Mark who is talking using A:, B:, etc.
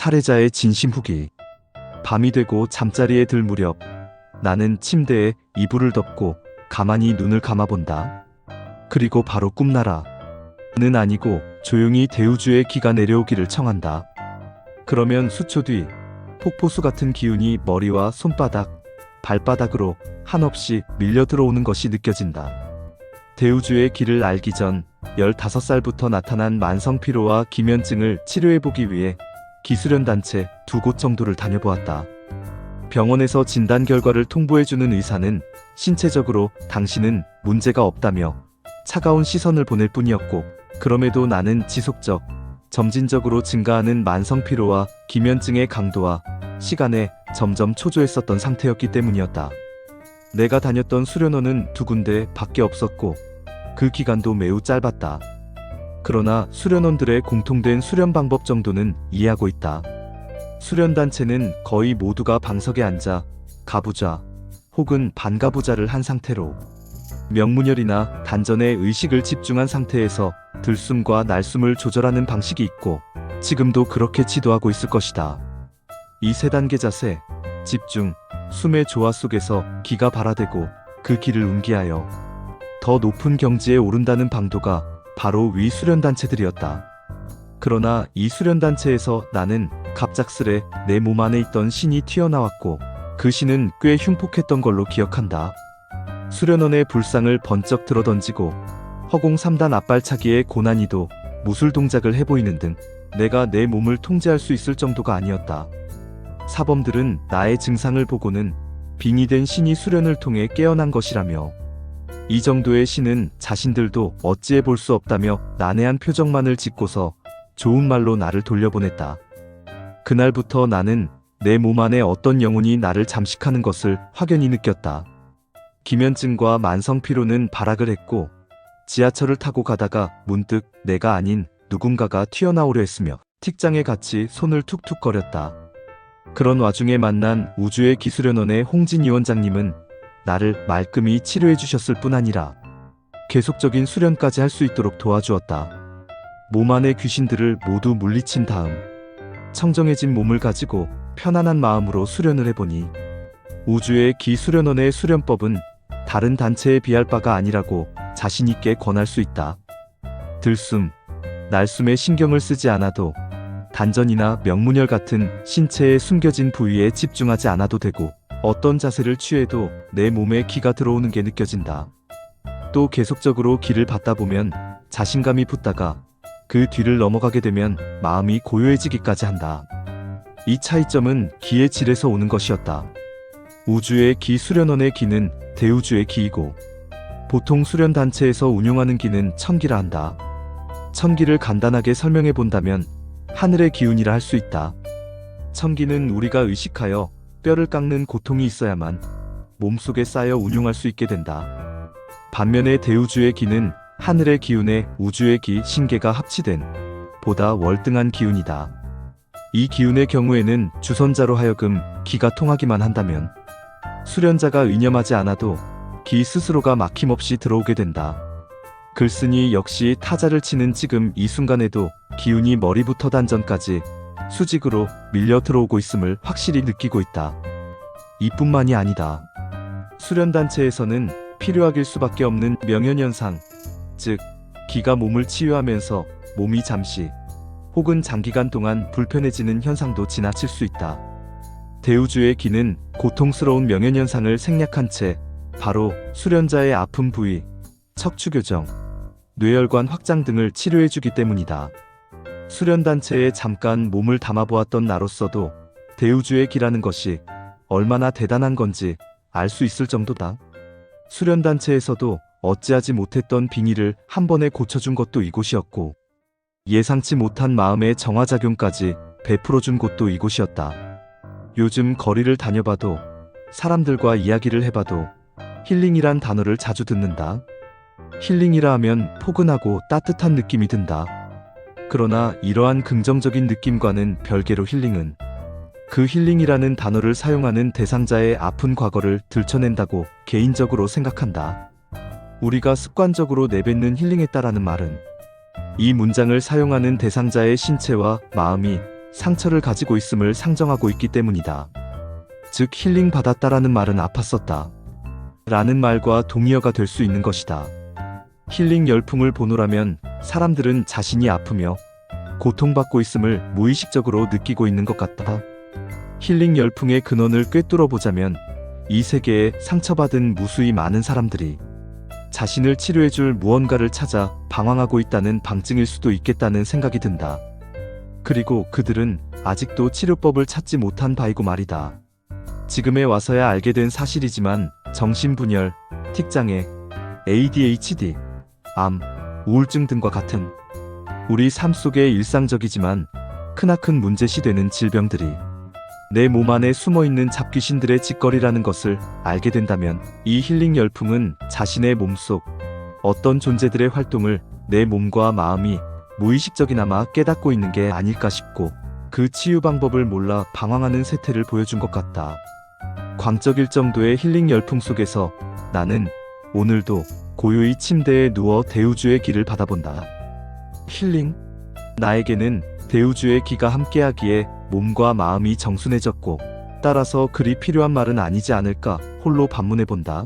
A: 살해자의 진심 후기. 밤이 되고 잠자리에 들 무렵 나는 침대에 이불을 덮고 가만히 눈을 감아본다. 그리고 바로 꿈나라는 아니고 조용히 대우주의 기가 내려오기를 청한다. 그러면 수초 뒤 폭포수 같은 기운이 머리와 손바닥, 발바닥으로 한없이 밀려 들어오는 것이 느껴진다. 대우주의 기를 알기 전 15살부터 나타난 만성피로와 기면증을 치료해보기 위해 기수련단체 2곳 정도를 다녀보았다. 병원에서 진단 결과를 통보해주는 의사는 신체적으로 당신은 문제가 없다며 차가운 시선을 보낼 뿐이었고, 그럼에도 나는 지속적, 점진적으로 증가하는 만성피로와 기면증의 강도와 시간에 점점 초조했었던 상태였기 때문이었다. 내가 다녔던 수련원은 2군데 밖에 없었고 그 기간도 매우 짧았다. 그러나 수련원들의 공통된 수련 방법 정도는 이해하고 있다. 수련단체는 거의 모두가 방석에 앉아 가부좌 혹은 반가부좌를 한 상태로 명문혈이나 단전에 의식을 집중한 상태에서 들숨과 날숨을 조절하는 방식이 있고, 지금도 그렇게 지도하고 있을 것이다. 이 3단계 자세, 집중, 숨의 조화 속에서 기가 발화되고 그 기를 운기하여 더 높은 경지에 오른다는 방도가 바로 위 수련단체들이었다. 그러나 이 수련단체에서 나는 갑작스레 내 몸 안에 있던 신이 튀어나왔고, 그 신은 꽤 흉폭했던 걸로 기억한다. 수련원의 불상을 번쩍 들어던지고 허공 3단 앞발차기의 고난이도 무술 동작을 해보이는 등 내가 내 몸을 통제할 수 있을 정도가 아니었다. 사범들은 나의 증상을 보고는 빙의된 신이 수련을 통해 깨어난 것이라며, 이 정도의 신은 자신들도 어찌해 볼 수 없다며 난해한 표정만을 짓고서 좋은 말로 나를 돌려보냈다. 그날부터 나는 내 몸 안에 어떤 영혼이 나를 잠식하는 것을 확연히 느꼈다. 기면증과 만성피로는 발악을 했고, 지하철을 타고 가다가 문득 내가 아닌 누군가가 튀어나오려 했으며 틱장에 같이 손을 툭툭 거렸다. 그런 와중에 만난 우주의 기수련원의 홍진희 원장님은 나를 말끔히 치료해 주셨을 뿐 아니라 계속적인 수련까지 할 수 있도록 도와주었다. 몸 안의 귀신들을 모두 물리친 다음 청정해진 몸을 가지고 편안한 마음으로 수련을 해보니 우주의 기수련원의 수련법은 다른 단체에 비할 바가 아니라고 자신있게 권할 수 있다. 들숨, 날숨에 신경을 쓰지 않아도, 단전이나 명문혈 같은 신체의 숨겨진 부위에 집중하지 않아도 되고, 어떤 자세를 취해도 내 몸에 기가 들어오는 게 느껴진다. 또 계속적으로 기를 받다 보면 자신감이 붙다가 그 뒤를 넘어가게 되면 마음이 고요해지기까지 한다. 이 차이점은 기의 질에서 오는 것이었다. 우주의 기 수련원의 기는 대우주의 기이고, 보통 수련단체에서 운용하는 기는 천기라 한다. 천기를 간단하게 설명해 본다면 하늘의 기운이라 할 수 있다. 천기는 우리가 의식하여 뼈를 깎는 고통이 있어야만 몸속에 쌓여 운용할 수 있게 된다. 반면에 대우주의 기는 하늘의 기운에 우주의 기, 신계가 합치된 보다 월등한 기운이다. 이 기운의 경우에는 주선자로 하여금 기가 통하기만 한다면 수련자가 의념하지 않아도 기 스스로가 막힘없이 들어오게 된다. 글쓰니 역시 타자를 치는 지금 이 순간에도 기운이 머리부터 단전까지 수직으로 밀려 들어오고 있음을 확실히 느끼고 있다. 이뿐만이 아니다. 수련단체에서는 필요하길 수밖에 없는 명현현상, 즉 기가 몸을 치유하면서 몸이 잠시 혹은 장기간 동안 불편해지는 현상도 지나칠 수 있다. 대우주의 기는 고통스러운 명현현상을 생략한 채 바로 수련자의 아픈 부위, 척추교정, 뇌혈관 확장 등을 치료해주기 때문이다. 수련단체에 잠깐 몸을 담아보았던 나로서도 대우주의 기라는 것이 얼마나 대단한 건지 알 수 있을 정도다. 수련단체에서도 어찌하지 못했던 빙의를 한 번에 고쳐준 것도 이곳이었고, 예상치 못한 마음의 정화작용까지 베풀어준 곳도 이곳이었다. 요즘 거리를 다녀봐도, 사람들과 이야기를 해봐도 힐링이란 단어를 자주 듣는다. 힐링이라 하면 포근하고 따뜻한 느낌이 든다. 그러나 이러한 긍정적인 느낌과는 별개로 힐링은 그 힐링이라는 단어를 사용하는 대상자의 아픈 과거를 들춰낸다고 개인적으로 생각한다. 우리가 습관적으로 내뱉는 힐링했다라는 말은 이 문장을 사용하는 대상자의 신체와 마음이 상처를 가지고 있음을 상정하고 있기 때문이다. 즉 힐링 받았다라는 말은 아팠었다 라는 말과 동의어가 될 수 있는 것이다. 힐링 열풍을 보노라면 사람들은 자신이 아프며 고통받고 있음을 무의식적으로 느끼고 있는 것 같다. 힐링 열풍의 근원을 꿰뚫어 보자면 이 세계에 상처받은 무수히 많은 사람들이 자신을 치료해줄 무언가를 찾아 방황하고 있다는 방증일 수도 있겠다는 생각이 든다. 그리고 그들은 아직도 치료법을 찾지 못한 바이고 말이다. 지금에 와서야 알게 된 사실이지만 정신분열, 틱장애, ADHD, 암, 우울증 등과 같은 우리 삶 속의 일상적이지만 크나큰 문제시 되는 질병들이 내 몸 안에 숨어있는 잡귀신들의 짓거리라는 것을 알게 된다면 이 힐링 열풍은 자신의 몸속 어떤 존재들의 활동을 내 몸과 마음이 무의식적이나마 깨닫고 있는 게 아닐까 싶고 그 치유 방법을 몰라 방황하는 세태를 보여준 것 같다. 광적일 정도의 힐링 열풍 속에서 나는 오늘도 고요히 침대에 누워 대우주의 기를 받아본다. 힐링? 나에게는 대우주의 기가 함께하기에 몸과 마음이 정순해졌고 따라서 그리 필요한 말은 아니지 않을까 홀로 반문해본다.